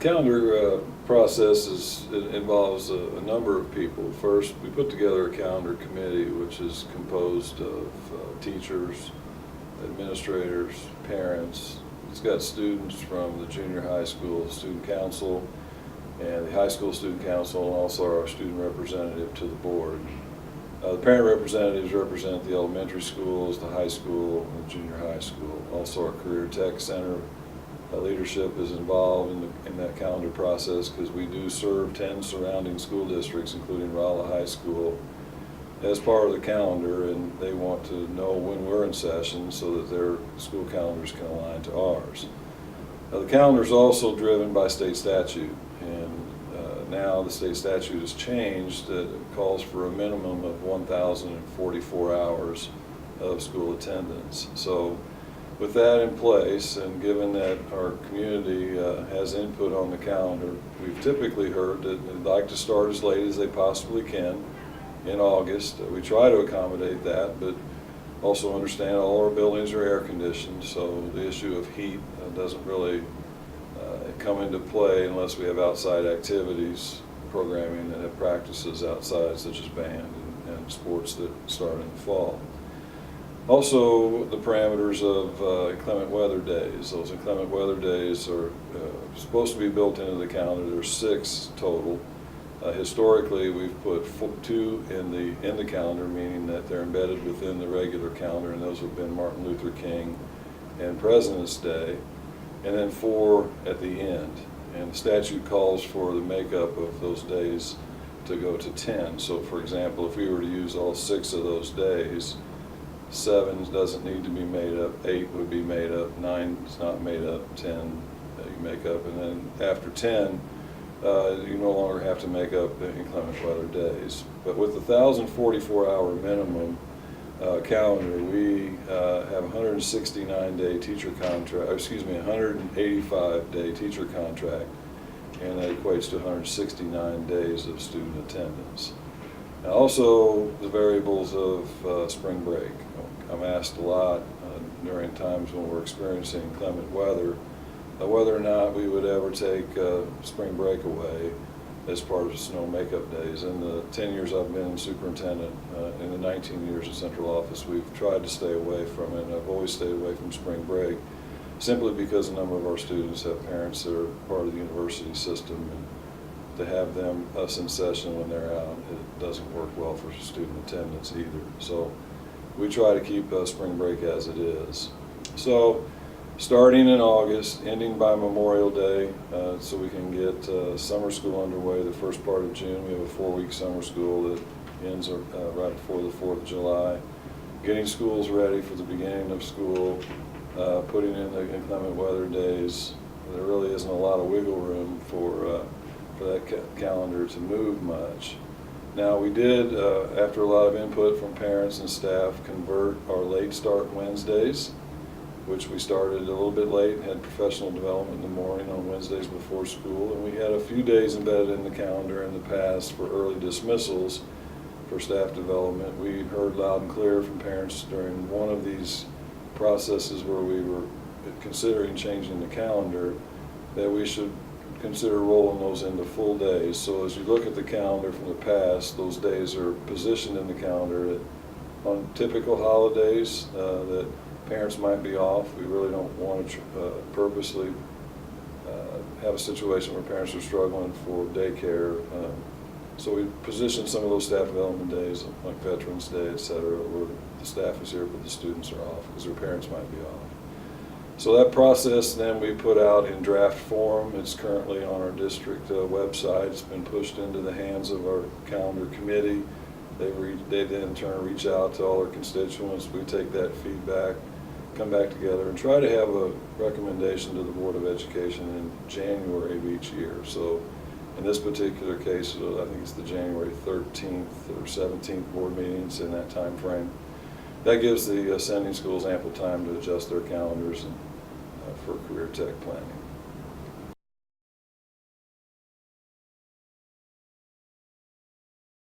calendar process involves a number of people. First, we put together a calendar committee, which is composed of teachers, administrators, parents. It's got students from the junior high school student council and the high school student council, and also our student representative to the board. The parent representatives represent the elementary schools, the high school, and the junior high school. Also, our Career Tech Center leadership is involved in that calendar process, because we do serve 10 surrounding school districts, including Rolla High School, as part of the calendar, and they want to know when we're in session so that their school calendars can align to ours. The calendar is also driven by state statute, and now the state statute has changed. It calls for a minimum of 1,044 hours of school attendance. So with that in place, and given that our community has input on the calendar, we've typically heard that they'd like to start as late as they possibly can in August. We try to accommodate that, but also understand all our buildings are air conditioned, so the issue of heat doesn't really come into play unless we have outside activities, programming that have practices outside, such as band and sports that start in the fall. Also, the parameters of inclement weather days. Those inclement weather days are supposed to be built into the calendar. There's 6 total. Historically, we've put 2 in the calendar, meaning that they're embedded within the regular calendar, and those have been Martin Luther King and President's Day, and then 4 at the end. And the statute calls for the makeup of those days to go to 10. So, for example, if we were to use all 6 of those days, 7 doesn't need to be made up, 8 would be made up, 9 is not made up, 10 you make up, and then after 10, you no longer have to make up inclement weather days. But with the 1,044-hour minimum calendar, we have a 169-day teacher contract, 185-day teacher contract, and that equates to 169 days of student attendance. Now, also, the variables of spring break. I'm asked a lot during times when we're experiencing inclement weather whether or not we would ever take spring break away as part of snow makeup days. In the 10 years I've been superintendent, in the 19 years in central office, we've tried to stay away from it. I've always stayed away from spring break, simply because a number of our students have parents that are part of the university system, and to have us in session when they're out, it doesn't work well for student attendance either. So we try to keep spring break as it is. So starting in August, ending by Memorial Day, so we can get summer school underway the first part of June. We have a 4-week summer school that ends right before the 4th of July. Getting schools ready for the beginning of school, putting in the inclement weather days. There really isn't a lot of wiggle room for that calendar to move much. Now, we did, after a lot of input from parents and staff, convert our late start Wednesdays, which we started a little bit late, had professional development in the morning on Wednesdays before school, and we had a few days embedded in the calendar in the past for early dismissals for staff development. We heard loud and clear from parents during one of these processes where we were considering changing the calendar that we should consider rolling those into full days. So as you look at the calendar from the past, those days are positioned in the calendar on typical holidays that parents might be off. We really don't want to purposely have a situation where parents are struggling for daycare. So we position some of those staff development days, like Veterans Day, et cetera, where the staff is here but the students are off because their parents might be off. So that process then we put out in draft form. It's currently on our district website. It's been pushed into the hands of our calendar committee. They then in turn reach out to all our constituents. We take that feedback, come back together, and try to have a recommendation to the Board of Education in January of each year. So in this particular case, I think it's the January 13th or 17th board meetings in that time frame. That gives the sending schools ample time to adjust their calendars and for career tech planning.